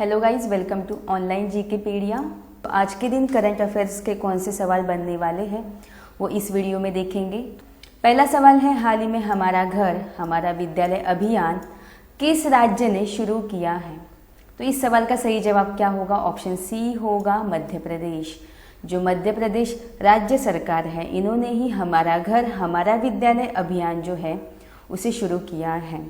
Hello guys, welcome to online GK pedia. तो आज के दिन करंट अफेयर्स के कौन से सवाल बनने वाले हैं वो इस वीडियो में देखेंगे। पहला सवाल है, हाल ही में हमारा घर हमारा विद्यालय अभियान किस राज्य ने शुरू किया है? तो इस सवाल का सही जवाब क्या होगा? ऑप्शन सी होगा, मध्य प्रदेश। जो मध्य प्रदेश राज्य सरकार है, इन्होंने ही हमारा घर हमारा विद्यालय अभियान जो है उसे शुरू किया है।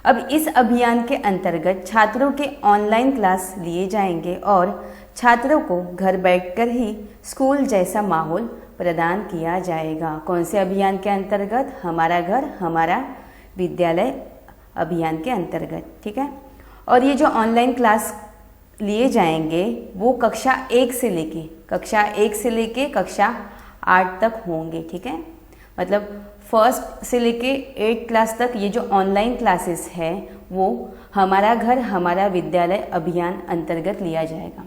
अब इस अभियान के अंतर्गत छात्रों के ऑनलाइन क्लास लिए जाएंगे और छात्रों को घर बैठकर ही स्कूल जैसा माहौल प्रदान किया जाएगा। कौन से अभियान के अंतर्गत? हमारा घर हमारा विद्यालय अभियान के अंतर्गत, ठीक है। और ये जो ऑनलाइन क्लास लिए जाएंगे वो कक्षा 1 से लेके कक्षा 8 तक होंगे, ठीक है। मतलब फर्स्ट से लेके 8 क्लास तक ये जो ऑनलाइन क्लासेस है वो हमारा घर हमारा विद्यालय अभियान अंतर्गत लिया जाएगा।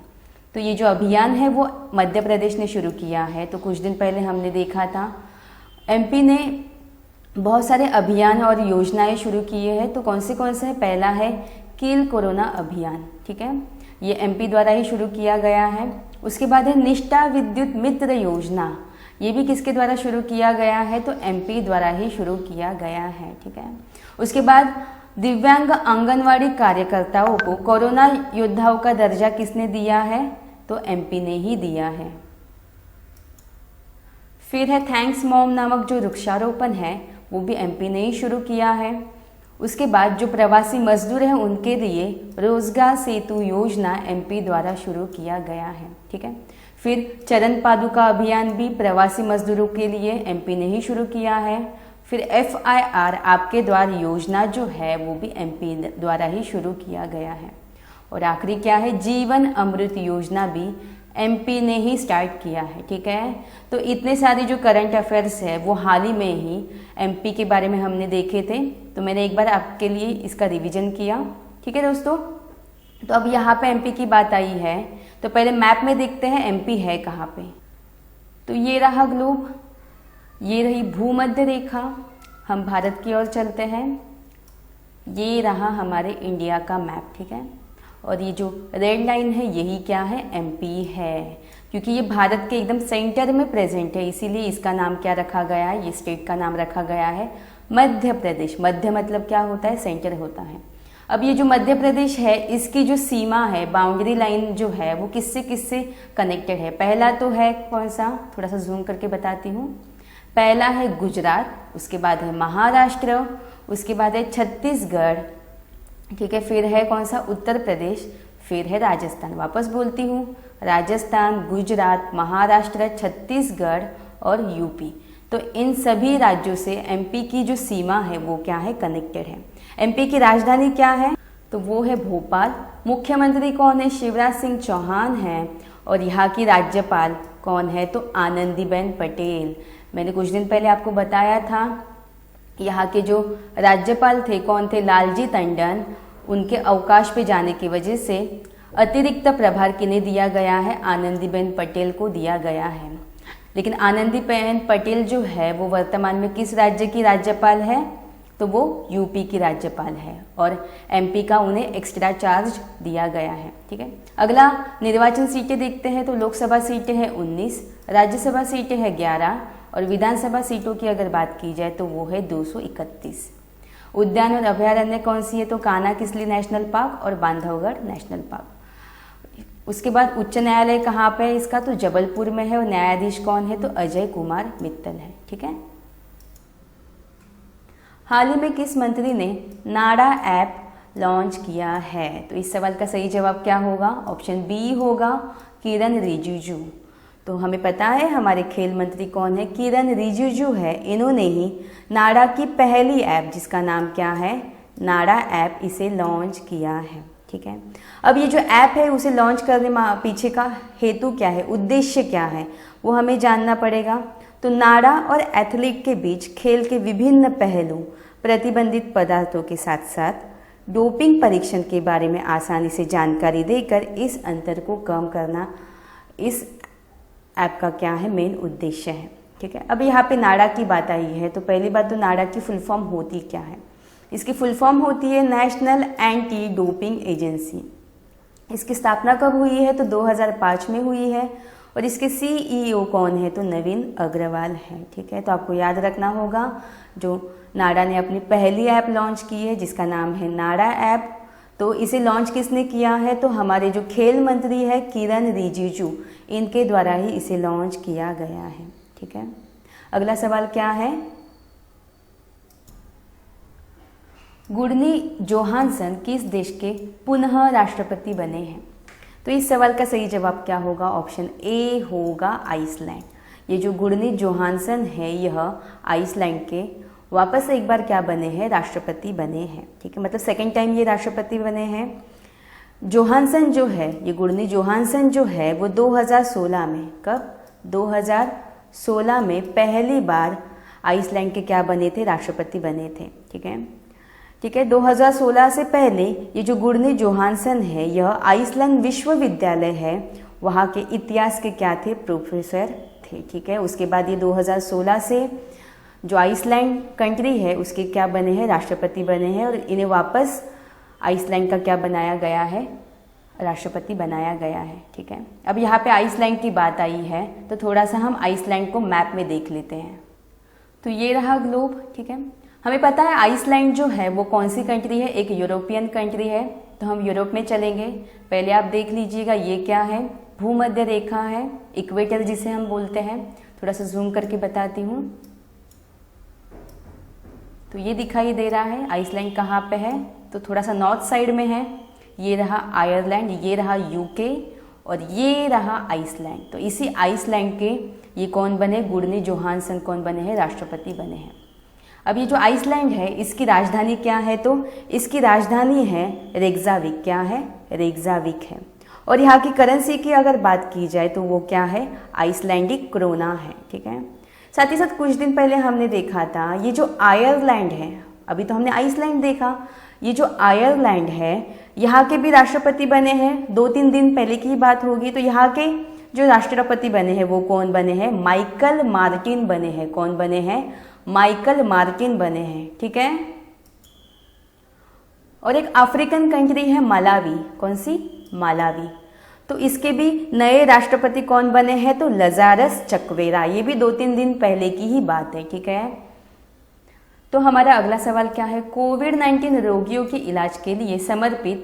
तो ये जो अभियान है वो मध्य प्रदेश ने शुरू किया है। तो कुछ दिन पहले हमने देखा था एमपी ने बहुत सारे अभियान और योजनाएं शुरू किए हैं। तो कौन से है? पहला है किल कोरोना अभियान, ठीक है, ये एमपी द्वारा ही शुरू किया गया है। उसके बाद है निष्ठा विद्युत मित्र योजना, ये भी किसके द्वारा शुरू किया गया है? तो एमपी द्वारा ही शुरू किया गया है, ठीक है। उसके बाद दिव्यांग आंगनवाड़ी कार्यकर्ताओं को कोरोना योद्धाओं का दर्जा किसने दिया है? तो एमपी ने ही दिया है। फिर है थैंक्स मॉम नामक जो वृक्षारोपण है वो भी एमपी ने ही शुरू किया है। उसके बाद जो प्रवासी मजदूर हैं उनके लिए रोजगार सेतु योजना एमपी द्वारा शुरू किया गया है, ठीक है। फिर चरण पादुका अभियान भी प्रवासी मजदूरों के लिए एमपी ने ही शुरू किया है। फिर FIR आपके द्वार योजना जो है वो भी एमपी द्वारा ही शुरू किया गया है। और आखिरी क्या है? जीवन अमृत योजना भी एमपी ने ही स्टार्ट किया है, ठीक है। तो इतने सारे जो करंट अफेयर्स है वो हाल ही में ही एमपी के बारे में हमने देखे थे। तो मैंने एक बार आपके लिए इसका रिवीजन किया, ठीक है दोस्तों। तो अब यहाँ पे एमपी की बात आई है तो पहले मैप में देखते हैं एमपी है कहाँ पे। तो ये रहा ग्लोब, ये रही भूमध्य रेखा, हम भारत की ओर चलते हैं। ये रहा हमारे इंडिया का मैप, ठीक है। और ये जो रेड लाइन है यही क्या है? एमपी है, क्योंकि ये भारत के एकदम सेंटर में प्रेजेंट है, इसीलिए इसका नाम क्या रखा गया है? ये स्टेट का नाम रखा गया है मध्य प्रदेश। मध्य मतलब क्या होता है? सेंटर होता है। अब ये जो मध्य प्रदेश है इसकी जो सीमा है, बाउंड्री लाइन जो है वो किससे किससे कनेक्टेड है? पहला तो है कौन सा? थोड़ा सा जूम करके बताती हूँ। पहला है गुजरात, उसके बाद है महाराष्ट्र, उसके बाद है छत्तीसगढ़, ठीक है। फिर है कौन सा? उत्तर प्रदेश, फिर है राजस्थान। वापस बोलती हूँ, राजस्थान, गुजरात, महाराष्ट्र, छत्तीसगढ़ और यूपी। तो इन सभी राज्यों से एमपी की जो सीमा है वो क्या है? कनेक्टेड है। एमपी की राजधानी क्या है? तो वो है भोपाल। मुख्यमंत्री कौन है? शिवराज सिंह चौहान है। और यहाँ की राज्यपाल कौन है? तो आनंदीबेन पटेल। मैंने कुछ दिन पहले आपको बताया था यहाँ के जो राज्यपाल थे कौन थे? लालजी टंडन। उनके अवकाश पे जाने की वजह से अतिरिक्त प्रभार किन्हें दिया गया है? आनंदीबेन पटेल को दिया गया है। लेकिन आनंदीबेन पटेल जो है वो वर्तमान में किस राज्य की राज्यपाल है? तो वो यूपी की राज्यपाल है और एमपी का उन्हें एक्स्ट्रा चार्ज दिया गया है, ठीक है। अगला निर्वाचन सीटें देखते हैं। तो लोकसभा सीटें हैं 19, राज्यसभा सीटें हैं 11 और विधानसभा सीटों की अगर बात की जाए तो वो है 231। उद्यान और अभयारण्य कौन सी है? तो कान्हा किसली नेशनल पार्क और बांधवगढ़ नेशनल पार्क। उसके बाद उच्च न्यायालय कहाँ पे है इसका? तो जबलपुर में है और न्यायाधीश कौन है? तो अजय कुमार मित्तल है, ठीक है। हाल ही में किस मंत्री ने नाडा ऐप लॉन्च किया है? तो इस सवाल का सही जवाब क्या होगा? ऑप्शन बी होगा, किरण रिजिजू। तो हमें पता है हमारे खेल मंत्री कौन है? किरण रिजिजू है। इन्होंने ही नाडा की पहली ऐप जिसका नाम क्या है? नाडा ऐप, इसे लॉन्च किया है, ठीक है। अब ये जो ऐप है उसे लॉन्च करने पीछे का हेतु क्या है? उद्देश्य क्या है? वो हमें जानना पड़ेगा। तो नाडा और एथलीट के बीच खेल के विभिन्न पहलू, प्रतिबंधित पदार्थों के साथ साथ डोपिंग परीक्षण के बारे में आसानी से जानकारी देकर इस अंतर को कम करना इस ऐप का क्या है? मेन उद्देश्य है, ठीक है। अब यहाँ पे नाडा की बात आई है तो पहली बात तो नाडा की फुल फॉर्म होती क्या है? इसकी फुल फॉर्म होती है नेशनल एंटी डोपिंग एजेंसी। इसकी स्थापना कब हुई है? तो 2005 में हुई है। और इसके CEO कौन है? तो नवीन अग्रवाल है। ठीक है, तो आपको याद रखना होगा जो नाडा ने अपनी पहली ऐप लॉन्च की है जिसका नाम है नाडा ऐप, तो इसे लॉन्च किसने किया है? तो हमारे जो खेल मंत्री है किरण रिजिजू, इनके द्वारा ही इसे लॉन्च किया गया है। ठीक है, अगला सवाल क्या है? गुडनी जोहानसन किस देश के पुनः राष्ट्रपति बने हैं? तो इस सवाल का सही जवाब क्या होगा? ऑप्शन ए होगा आइसलैंड। ये जो गुडनी जोहानसन है यह आइसलैंड के वापस एक बार क्या बने हैं? राष्ट्रपति बने हैं। ठीक है, मतलब सेकेंड टाइम ये राष्ट्रपति बने हैं। जोहानसन जो है, ये गुडनी जोहानसन जो है वो 2016 में, कब? 2016 में पहली बार आइसलैंड के क्या बने थे? राष्ट्रपति बने थे। ठीक है, ठीक है, 2016 से पहले ये जो गुडनी जोहानसन है यह आइसलैंड विश्वविद्यालय है, वहाँ के इतिहास के क्या थे? प्रोफेसर थे। ठीक है, उसके बाद ये 2016 से जो आइसलैंड कंट्री है उसके क्या बने हैं? राष्ट्रपति बने हैं, और इन्हें वापस आइसलैंड का क्या बनाया गया है? राष्ट्रपति बनाया गया है। ठीक है, अब यहाँ पे आइसलैंड की बात आई है तो थोड़ा सा हम आइसलैंड को मैप में देख लेते हैं। तो ये रहा ग्लोब। ठीक है, हमें पता है आइसलैंड जो है वो कौन सी कंट्री है? एक यूरोपियन कंट्री है। तो हम यूरोप में चलेंगे। पहले आप देख लीजिएगा ये क्या है? भूमध्य रेखा है, इक्वेटर जिसे हम बोलते हैं। थोड़ा सा जूम करके बताती हूँ। तो ये दिखाई दे रहा है आइसलैंड कहाँ पे है? तो थोड़ा सा नॉर्थ साइड में है। ये रहा आयरलैंड, ये रहा यूके और ये रहा आइसलैंड। तो इसी आइसलैंड के ये कौन बने? गुडनी जोहानसन कौन बने हैं? राष्ट्रपति बने हैं। अब ये जो आइसलैंड है इसकी राजधानी क्या है? तो इसकी राजधानी है रेक्जाविक। क्या है? रेक्जाविक है। और यहाँ की करेंसी की अगर बात की जाए तो वो क्या है? आइसलैंडिक क्रोना है। ठीक है, साथ ही साथ कुछ दिन पहले हमने देखा था ये जो आयरलैंड है, अभी तो हमने आइसलैंड देखा, ये जो आयरलैंड है यहाँ के भी राष्ट्रपति बने हैं। 2-3 दिन पहले की बात होगी। तो यहाँ के जो राष्ट्रपति बने हैं वो कौन बने हैं? माइकल मार्टिन बने हैं। कौन बने हैं? माइकल मार्टिन बने हैं। ठीक है, और एक अफ्रीकन कंट्री है मलावी। कौन सी? मलावी। तो इसके भी नए राष्ट्रपति कौन बने हैं? तो लजारस चक्वेरा। ये भी 2-3 दिन पहले की ही बात है। ठीक है, तो हमारा अगला सवाल क्या है? कोविड-19 रोगियों के इलाज के लिए समर्पित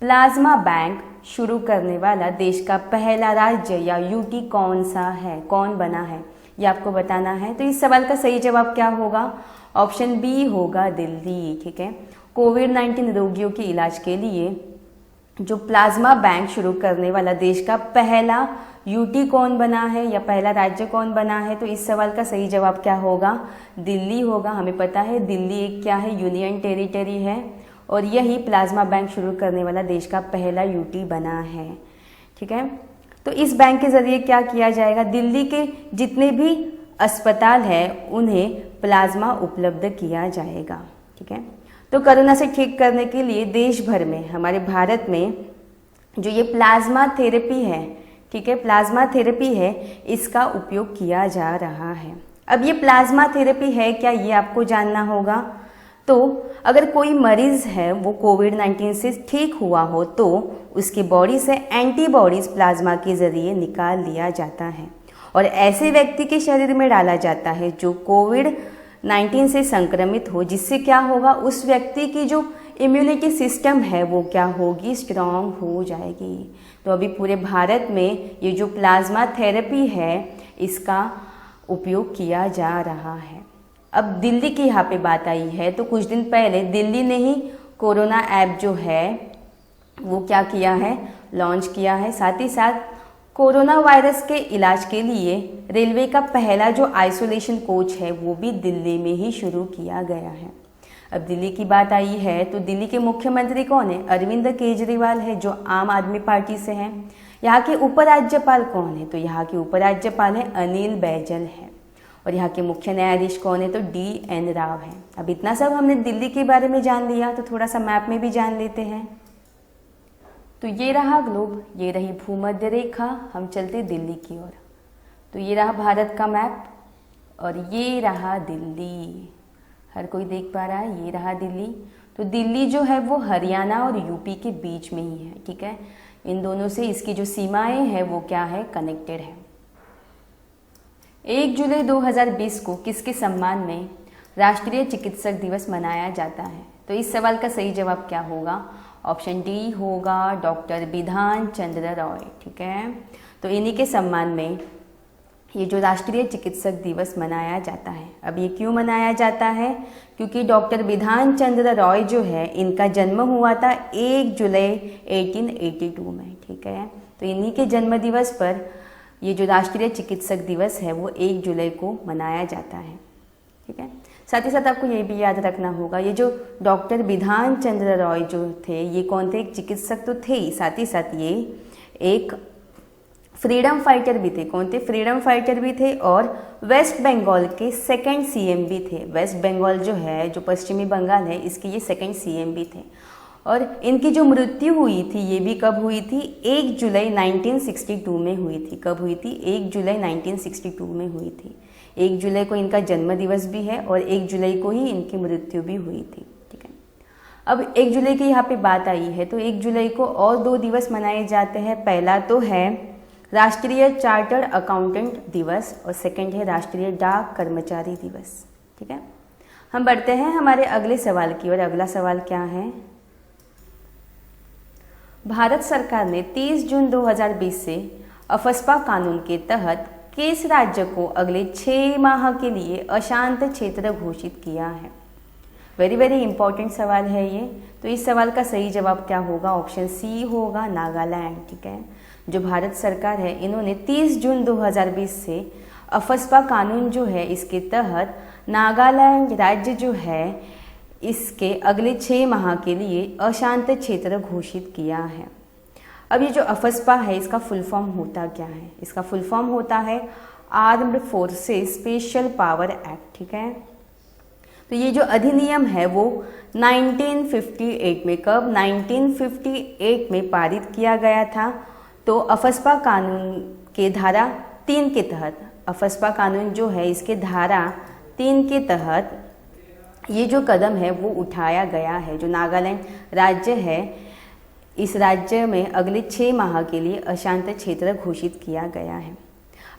प्लाज्मा बैंक शुरू करने वाला देश का पहला राज्य या यूटी कौन सा है? कौन बना है ये आपको बताना है। तो इस सवाल का सही जवाब क्या होगा? ऑप्शन बी होगा दिल्ली। ठीक है, कोविड-19 रोगियों के इलाज के लिए जो प्लाज्मा बैंक शुरू करने वाला देश का पहला यूटी कौन बना है या पहला राज्य कौन बना है? तो इस सवाल का सही जवाब क्या होगा? दिल्ली होगा। हमें पता है दिल्ली एक क्या है? यूनियन टेरिटरी है, और यही प्लाज्मा बैंक शुरू करने वाला देश का पहला यूटी बना है। ठीक है, तो इस बैंक के ज़रिए क्या किया जाएगा? दिल्ली के जितने भी अस्पताल हैं उन्हें प्लाज्मा उपलब्ध किया जाएगा। ठीक है, तो कोरोना से ठीक करने के लिए देश भर में, हमारे भारत में जो ये प्लाज्मा थेरेपी है, ठीक है, प्लाज्मा थेरेपी है, इसका उपयोग किया जा रहा है। अब ये प्लाज्मा थेरेपी है क्या, ये आपको जानना होगा। तो अगर कोई मरीज़ है वो कोविड-19 से ठीक हुआ हो तो उसकी बॉडी से एंटीबॉडीज़ प्लाज्मा के ज़रिए निकाल लिया जाता है और ऐसे व्यक्ति के शरीर में डाला जाता है जो कोविड-19 से संक्रमित हो, जिससे क्या होगा? उस व्यक्ति की जो इम्यूनिटी सिस्टम है वो क्या होगी? स्ट्रॉन्ग हो जाएगी। तो अभी पूरे भारत में ये जो प्लाज्मा थेरेपी है इसका उपयोग किया जा रहा है। अब दिल्ली की यहाँ पे बात आई है तो कुछ दिन पहले दिल्ली ने ही कोरोना ऐप जो है वो क्या किया है? लॉन्च किया है। साथ ही साथ कोरोना वायरस के इलाज के लिए रेलवे का पहला जो आइसोलेशन कोच है वो भी दिल्ली में ही शुरू किया गया है। अब दिल्ली की बात आई है तो दिल्ली के मुख्यमंत्री कौन है? अरविंद केजरीवाल है जो आम आदमी पार्टी से हैं। यहाँ के उपराज्यपाल कौन है? तो यहाँ के उपराज्यपाल है अनिल बैजल है। और यहाँ के मुख्य न्यायाधीश कौन है? तो DN राव है। अब इतना सब हमने दिल्ली के बारे में जान लिया तो थोड़ा सा मैप में भी जान लेते हैं। तो ये रहा ग्लोब, ये रही भूमध्य रेखा, हम चलते दिल्ली की ओर। तो ये रहा भारत का मैप और ये रहा दिल्ली। हर कोई देख पा रहा है, ये रहा दिल्ली। तो दिल्ली जो है वो हरियाणा और यूपी के बीच में ही है। ठीक है, इन दोनों से इसकी जो सीमाएं हैं वो क्या है, कनेक्टेड है। 1 जुलाई 2020 को किसके सम्मान में राष्ट्रीय चिकित्सक दिवस मनाया जाता है? तो इस सवाल का सही जवाब क्या होगा? ऑप्शन डी होगा डॉक्टर बिधान चंद्र रॉय। ठीक है, तो इन्हीं के सम्मान में ये जो राष्ट्रीय चिकित्सक दिवस मनाया जाता है। अब ये क्यों मनाया जाता है? क्योंकि डॉक्टर बिधान चंद्र रॉय जो है, इनका जन्म हुआ था 1 जुलाई 1882 में। ठीक है, तो इन्हीं के जन्म दिवस पर ये जो राष्ट्रीय चिकित्सक दिवस है वो 1 जुलाई को मनाया जाता है। ठीक है, साथ ही साथ आपको ये भी याद रखना होगा, ये जो डॉक्टर बिधान चंद्र रॉय जो थे, ये कौन थे? एक चिकित्सक तो थे ही, साथ ही साथ ये एक फ्रीडम फाइटर भी थे। कौन थे? फ्रीडम फाइटर भी थे और वेस्ट बंगाल के सेकंड सीएम भी थे। वेस्ट बंगाल जो है, जो पश्चिमी बंगाल है, इसके ये सेकंड सीएम भी थे। और इनकी जो मृत्यु हुई थी ये भी कब हुई थी? 1 जुलाई 1962 में हुई थी। कब हुई थी? 1 जुलाई 1962 में हुई थी। 1 जुलाई को इनका जन्म दिवस भी है और 1 जुलाई को ही इनकी मृत्यु भी हुई थी। ठीक है, अब 1 जुलाई की यहाँ पे बात आई है तो 1 जुलाई को और 2 दिवस मनाए जाते हैं। पहला तो है राष्ट्रीय चार्टर्ड अकाउंटेंट दिवस और सेकंड है राष्ट्रीय डाक कर्मचारी दिवस। ठीक है, हम बढ़ते हैं हमारे अगले सवाल की ओर। अगला सवाल क्या है? भारत सरकार ने 30 जून 2020 से अफस्पा कानून के तहत किस राज्य को अगले 6 माह के लिए अशांत क्षेत्र घोषित किया है? वेरी वेरी इंपॉर्टेंट सवाल है ये। तो इस सवाल का सही जवाब क्या होगा? ऑप्शन सी होगा नागालैंड। ठीक है, जो भारत सरकार है इन्होंने 30 जून 2020 से अफस्पा कानून जो है इसके तहत नागालैंड राज्य जो है इसके अगले 6 माह के लिए अशांत क्षेत्र घोषित किया है। अब ये जो अफस्पा है इसका फुल फॉर्म होता क्या है? इसका फुल फॉर्म होता है armed forces special power act. ठीक है, तो ये जो अधिनियम है वो 1958 में, कब? 1958 में पारित किया गया था। तो अफस्पा कानून के धारा 3 के तहत, अफस्पा कानून जो है इसके धारा 3 के तहत ये जो कदम है वो उठाया गया है। जो नागालैंड राज्य है इस राज्य में अगले 6 माह के लिए अशांत क्षेत्र घोषित किया गया है।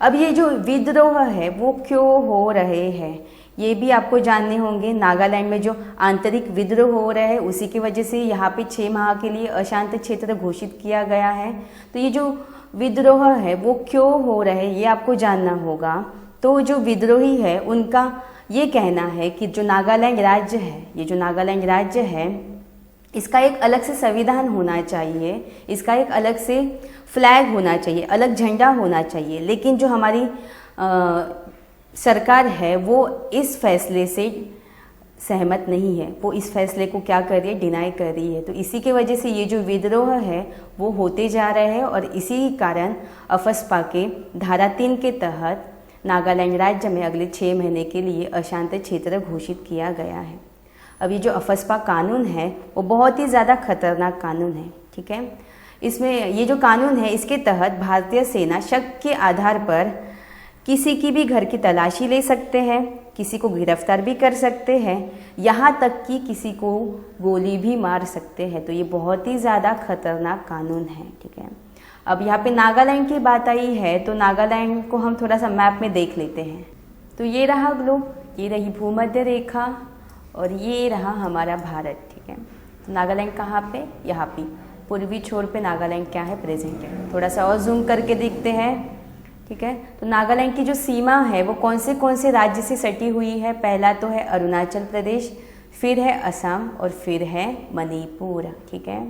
अब ये जो विद्रोह है वो क्यों हो रहे हैं ये भी आपको जानने होंगे। नागालैंड में जो आंतरिक विद्रोह हो रहा है उसी की वजह से यहाँ पे 6 माह के लिए अशांत क्षेत्र घोषित किया गया है। तो ये जो विद्रोह है वो क्यों हो रहा है ये आपको जानना होगा। तो जो विद्रोही है उनका ये कहना है कि जो नागालैंड राज्य है, ये जो नागालैंड राज्य है इसका एक अलग से संविधान होना चाहिए, इसका एक अलग से फ्लैग होना चाहिए, अलग झंडा होना चाहिए। लेकिन जो हमारी सरकार है वो इस फैसले से सहमत नहीं है, वो इस फैसले को क्या कर रही है? डिनाई कर रही है। तो इसी के वजह से ये जो विद्रोह है वो होते जा रहे हैं और इसी कारण अफस्पा के धारा 3 के तहत नागालैंड राज्य में अगले 6 महीने के लिए अशांत क्षेत्र घोषित किया गया है। अब ये जो अफस्पा कानून है वो बहुत ही ज़्यादा खतरनाक कानून है। ठीक है, इसमें ये जो कानून है इसके तहत भारतीय सेना शक के आधार पर किसी की भी घर की तलाशी ले सकते हैं, किसी को गिरफ्तार भी कर सकते हैं, यहाँ तक कि किसी को गोली भी मार सकते हैं। तो ये बहुत ही ज़्यादा खतरनाक कानून है। ठीक है, अब यहाँ पे नागालैंड की बात आई है तो नागालैंड को हम थोड़ा सा मैप में देख लेते हैं। तो ये रहा ग्लोब, ये रही भूमध्य रेखा और ये रहा हमारा भारत। ठीक है, तो नागालैंड कहाँ पे? यहाँ पे पूर्वी छोर पे नागालैंड क्या है? प्रेजेंट है। थोड़ा सा और जूम करके देखते हैं। ठीक है, तो नागालैंड की जो सीमा है वो कौन से राज्य से सटी हुई है? पहला तो है अरुणाचल प्रदेश, फिर है असम और फिर है मणिपुर। ठीक है,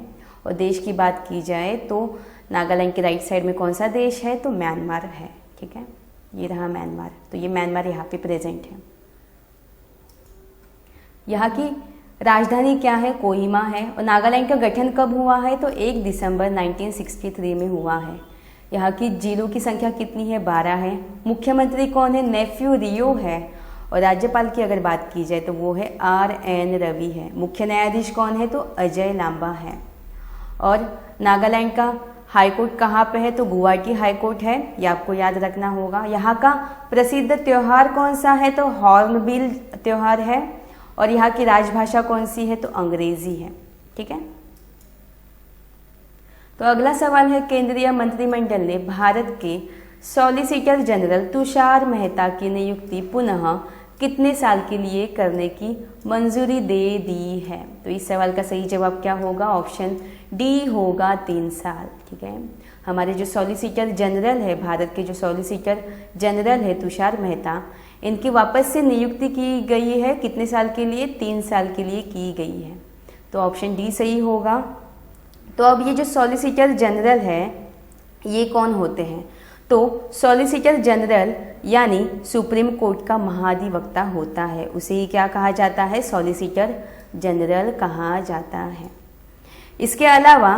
और देश की बात की जाए तो नागालैंड के राइट साइड में कौन सा देश है? तो म्यांमार है। ठीक है, ये रहा म्यांमार। तो ये म्यांमार यहाँ पे प्रेजेंट है। यहाँ की राजधानी क्या है? कोहिमा है। और नागालैंड का गठन कब हुआ है? तो 1 दिसंबर 1963 में हुआ है। यहाँ की जिलों की संख्या कितनी है? 12 है। मुख्यमंत्री कौन है? नेफ्यू रियो है। और राज्यपाल की अगर बात की जाए तो वो है RN रवि है। मुख्य न्यायाधीश कौन है? तो अजय लांबा है। और नागालैंड का हाईकोर्ट कहाँ पे है? तो गुवाहाटी हाईकोर्ट है, ये आपको याद रखना होगा। यहाँ का प्रसिद्ध त्यौहार कौन सा है? तो हॉर्नबिल त्यौहार है। और यहाँ की राजभाषा कौन सी है? तो अंग्रेजी है। ठीक है, तो अगला सवाल है, केंद्रीय मंत्रिमंडल ने भारत के सॉलिसिटर जनरल तुषार मेहता की नियुक्ति पुनः कितने साल के लिए करने की मंजूरी दे दी है? तो इस सवाल का सही जवाब क्या होगा? ऑप्शन डी होगा 3 साल। ठीक है, हमारे जो सॉलिसिटर जनरल है, भारत के जो सॉलिसिटर जनरल है तुषार मेहता, इनकी वापस से नियुक्ति की गई है कितने साल के लिए? 3 साल के लिए की गई है। तो ऑप्शन डी सही होगा। तो अब ये जो सॉलिसिटर जनरल है ये कौन होते हैं? तो सॉलिसिटर जनरल यानी सुप्रीम कोर्ट का महाधिवक्ता होता है, उसे ही क्या कहा जाता है? सॉलिसिटर जनरल कहा जाता है। इसके अलावा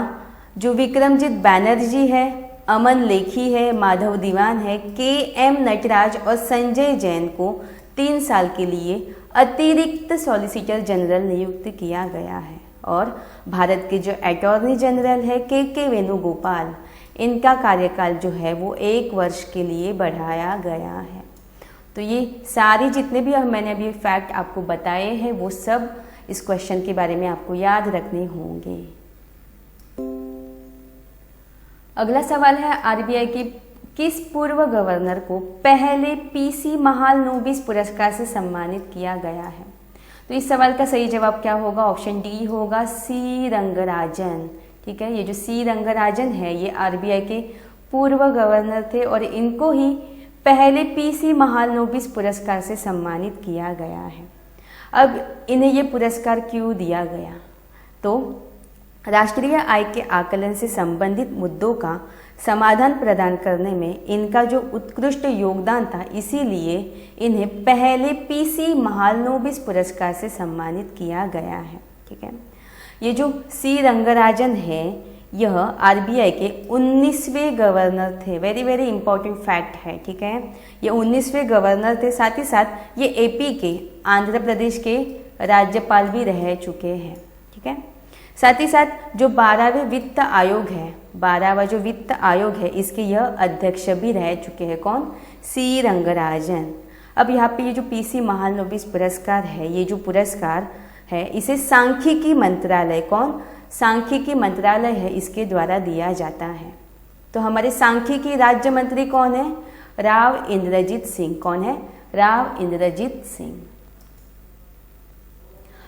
जो विक्रमजीत बैनर्जी है, अमन लेखी है, माधव दीवान है, के.एम. नटराज और संजय जैन को 3 साल के लिए अतिरिक्त सॉलिसिटर जनरल नियुक्त किया गया है। और भारत के जो अटॉर्नी जनरल है के वेणुगोपाल, इनका कार्यकाल जो है वो 1 वर्ष के लिए बढ़ाया गया है। तो ये सारे जितने भी मैंने अभी फैक्ट आपको बताए हैं वो सब इस क्वेश्चन के बारे में आपको याद रखने होंगे। अगला सवाल है, आरबीआई के किस पूर्व गवर्नर को पहले पीसी महालनोबिस पुरस्कार से सम्मानित किया गया है? तो इस सवाल का सही जवाब क्या होगा? ऑप्शन डी होगा, सी रंगराजन। ठीक है, ये जो सी रंगराजन है ये आरबीआई के पूर्व गवर्नर थे और इनको ही पहले पीसी महालनोबिस पुरस्कार से सम्मानित किया गया है। अब इन्हें ये पुरस्कार क्यों दिया गया? तो राष्ट्रीय आय के आकलन से संबंधित मुद्दों का समाधान प्रदान करने में इनका जो उत्कृष्ट योगदान था, इसीलिए इन्हें पहले पीसी महालनोबिस पुरस्कार से सम्मानित किया गया है। ठीक है, ये जो सी रंगराजन है यह आरबीआई के 19वें गवर्नर थे। वेरी वेरी इंपॉर्टेंट फैक्ट है। ठीक है, ये 19वें गवर्नर थे, साथ ही साथ ये एपी के, आंध्र प्रदेश के राज्यपाल भी रह चुके हैं। ठीक है, साथ ही साथ जो 12वें वित्त आयोग है, 12वां जो वित्त आयोग है, इसके यह अध्यक्ष भी रह चुके हैं। कौन? सी रंगराजन। अब यहाँ पे ये जो पीसी महालनोबिस पुरस्कार है, ये जो पुरस्कार है इसे सांख्यिकी मंत्रालय, कौन? सांख्यिकी मंत्रालय है, इसके द्वारा दिया जाता है। तो हमारे सांख्यिकी राज्य मंत्री कौन है? राव इंद्रजीत सिंह। कौन है? राव इंद्रजीत सिंह।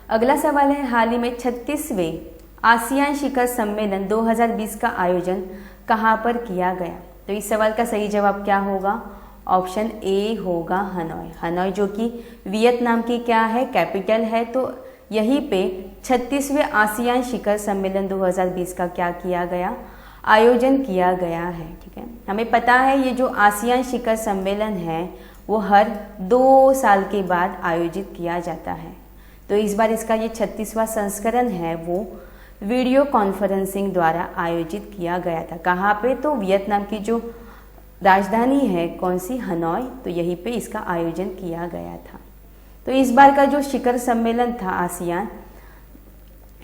अगला सवाल है, हाल ही में 36वें आसियान शिखर सम्मेलन 2020 का आयोजन कहाँ पर किया गया? तो इस सवाल का सही जवाब क्या होगा? ऑप्शन ए होगा हनोई। हनोई जो कि वियतनाम की क्या है? कैपिटल है। तो यहीं पे 36वें आसियान शिखर सम्मेलन 2020 का क्या किया गया? आयोजन किया गया है। ठीक है, हमें पता है ये जो आसियान शिखर सम्मेलन है वो हर 2 साल के बाद आयोजित किया जाता है। तो इस बार इसका ये 36वां संस्करण है वो वीडियो कॉन्फ्रेंसिंग द्वारा आयोजित किया गया था। कहाँ पे? तो वियतनाम की जो राजधानी है कौन सी? हनोई। तो यहीं पे इसका आयोजन किया गया था। तो इस बार का जो शिखर सम्मेलन था आसियान,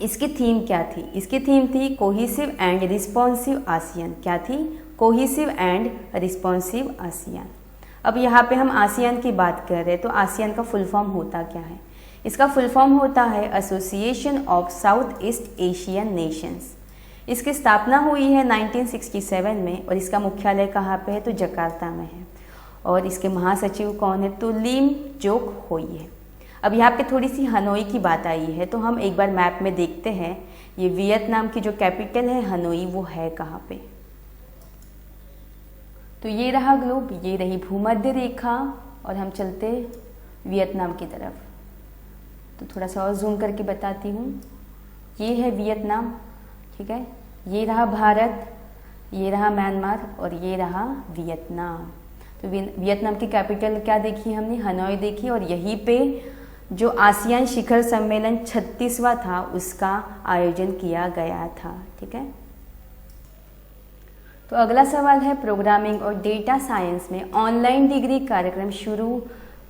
इसकी थीम क्या थी? इसकी थीम थी कोहिसिव एंड रिस्पॉन्सिव आसियान। क्या थी? Cohesive and responsive ASEAN. अब यहाँ पे हम आसियान की बात कर रहे हैं, तो आसियान का फुल फॉर्म होता क्या है? इसका फुल फॉर्म होता है association of south east Asian Nations. इसकी स्थापना हुई है 1967 में और इसका मुख्यालय कहाँ पे है? तो जकार्ता में है। और इसके महासचिव कौन है? तो लीम जोक होई है। अब यहाँ पे थोड़ी सी हनोई की बात आई है, तो हम एक बार मैप में देखते हैं ये वियतनाम की जो कैपिटल है हनोई वो है कहाँ पे? तो ये रहा ग्लोब, ये रही भूमध्य रेखा और हम चलते वियतनाम की तरफ। तो थोड़ा सा और जूम करके बताती हूँ। ये है वियतनाम। ठीक है, ये रहा भारत, ये रहा म्यांमार और ये रहा वियतनाम। तो वियतनाम की कैपिटल क्या देखी हमने? हनोई देखी। और यहीं पे जो आसियान शिखर सम्मेलन 36वां था उसका आयोजन किया गया था। ठीक है, तो अगला सवाल है, प्रोग्रामिंग और डेटा साइंस में ऑनलाइन डिग्री कार्यक्रम शुरू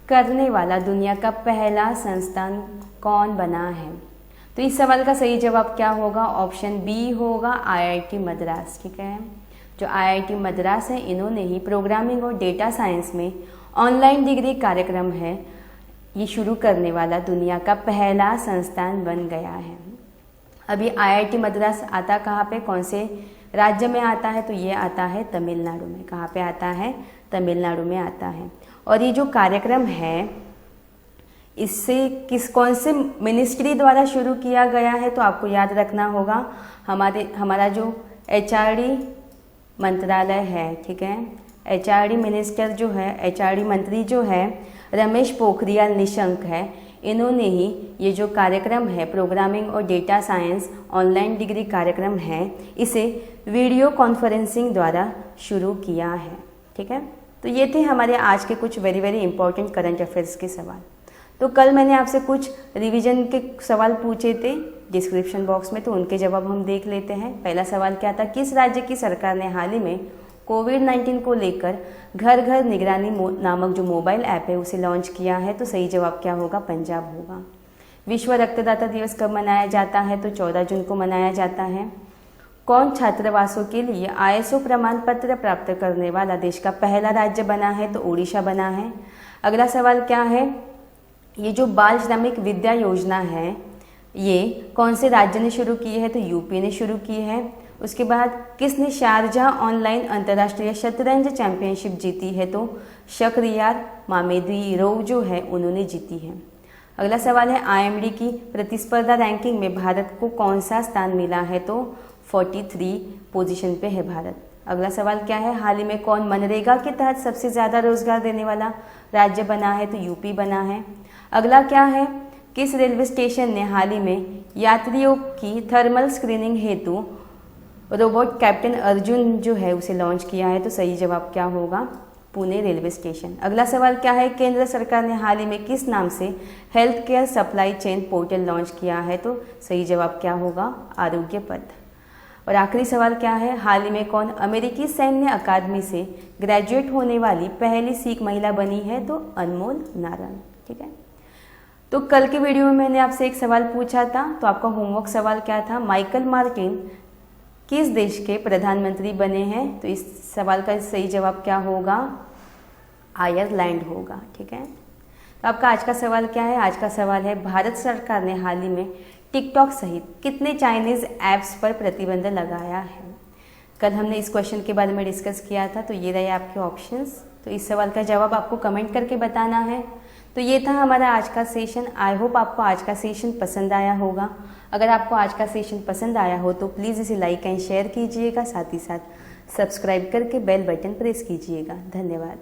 करने वाला दुनिया का पहला संस्थान कौन बना है? तो इस सवाल का सही जवाब क्या होगा? ऑप्शन बी होगा आईआईटी मद्रास। ठीक है, जो आईआईटी मद्रास है इन्होंने ही प्रोग्रामिंग और डेटा साइंस में ऑनलाइन डिग्री कार्यक्रम है ये शुरू करने वाला दुनिया का पहला संस्थान बन गया है। अभी आईआईटी मद्रास आता कहाँ पे? कौन से राज्य में आता है तो ये आता है तमिलनाडु में। कहाँ पे आता है? तमिलनाडु में आता है। और ये जो कार्यक्रम है इससे कौन से मिनिस्ट्री द्वारा शुरू किया गया है? तो आपको याद रखना होगा हमारा जो HRD मंत्रालय है, ठीक है। HRD मिनिस्टर जो है, HRD मंत्री जो है रमेश पोखरियाल निशंक है। इन्होंने ही ये जो कार्यक्रम है प्रोग्रामिंग और डेटा साइंस ऑनलाइन डिग्री कार्यक्रम है, इसे वीडियो कॉन्फ्रेंसिंग द्वारा शुरू किया है, ठीक है। तो ये थे हमारे आज के कुछ वेरी इंपॉर्टेंट करंट अफेयर्स के सवाल। तो कल मैंने आपसे कुछ रिवीजन के सवाल पूछे थे डिस्क्रिप्शन बॉक्स में, तो उनके जवाब हम देख लेते हैं। पहला सवाल क्या था? किस राज्य की सरकार ने हाल ही में कोविड-19 को लेकर घर घर निगरानी नामक जो मोबाइल ऐप है उसे लॉन्च किया है? तो सही जवाब क्या होगा? पंजाब होगा। विश्व रक्तदाता दिवस कब मनाया जाता है? तो 14 जून को मनाया जाता है। कौन छात्रावासों के लिए ISO प्रमाण पत्र प्राप्त करने वाला देश का पहला राज्य बना है? तो उड़ीसा बना है। अगला सवाल क्या है? ये जो बाल श्रमिक विद्या योजना है ये कौन से राज्य ने शुरू की है? तो यूपी ने शुरू की है। उसके बाद किसने शारजाह ऑनलाइन अंतर्राष्ट्रीय शतरंज चैंपियनशिप जीती है? तो शखरियार मामेदीरोव जो है उन्होंने जीती है। अगला सवाल है IMD की प्रतिस्पर्धा रैंकिंग में भारत को कौन सा स्थान मिला है? तो 43 पोजीशन पे है भारत। अगला सवाल क्या है? हाल ही में कौन मनरेगा के तहत सबसे ज़्यादा रोजगार देने वाला राज्य बना है? तो यूपी बना है। अगला क्या है? किस रेलवे स्टेशन ने हाल ही में यात्रियों की थर्मल स्क्रीनिंग हेतु रोबोट कैप्टन अर्जुन जो है उसे लॉन्च किया है? तो सही जवाब क्या होगा? Pune railway station. अगला सवाल क्या है? केंद्र सरकार ने हाल ही में किस नाम से health care supply chain portal launch किया है? तो सही जवाब क्या होगा? आरोग्य पथ। और आखिरी सवाल क्या है? हाल ही में कौन अमेरिकी सैन्य अकादमी से ग्रेजुएट होने वाली पहली सिख महिला बनी है? तो अनमोल नारंग, ठीक है। तो कल के वीडियो में मैंने आपसे एक सवाल पूछा था, तो आपका होमवर्क सवाल क्या था? माइकल मार्टिन किस देश के प्रधानमंत्री बने हैं? तो इस सवाल का सही जवाब क्या होगा? आयरलैंड होगा, ठीक है। तो आपका आज का सवाल क्या है? आज का सवाल है भारत सरकार ने हाल ही में टिकटॉक सहित कितने चाइनीज़ ऐप्स पर प्रतिबंध लगाया है? कल हमने इस क्वेश्चन के बारे में डिस्कस किया था, तो ये रहे आपके ऑप्शंस। तो इस सवाल का जवाब आपको कमेंट करके बताना है। तो ये था हमारा आज का सेशन। आई होप आपको आज का सेशन पसंद आया होगा। अगर आपको आज का सेशन पसंद आया हो तो प्लीज़ इसे लाइक एंड शेयर कीजिएगा, साथ ही साथ सब्सक्राइब करके बेल बटन प्रेस कीजिएगा। धन्यवाद।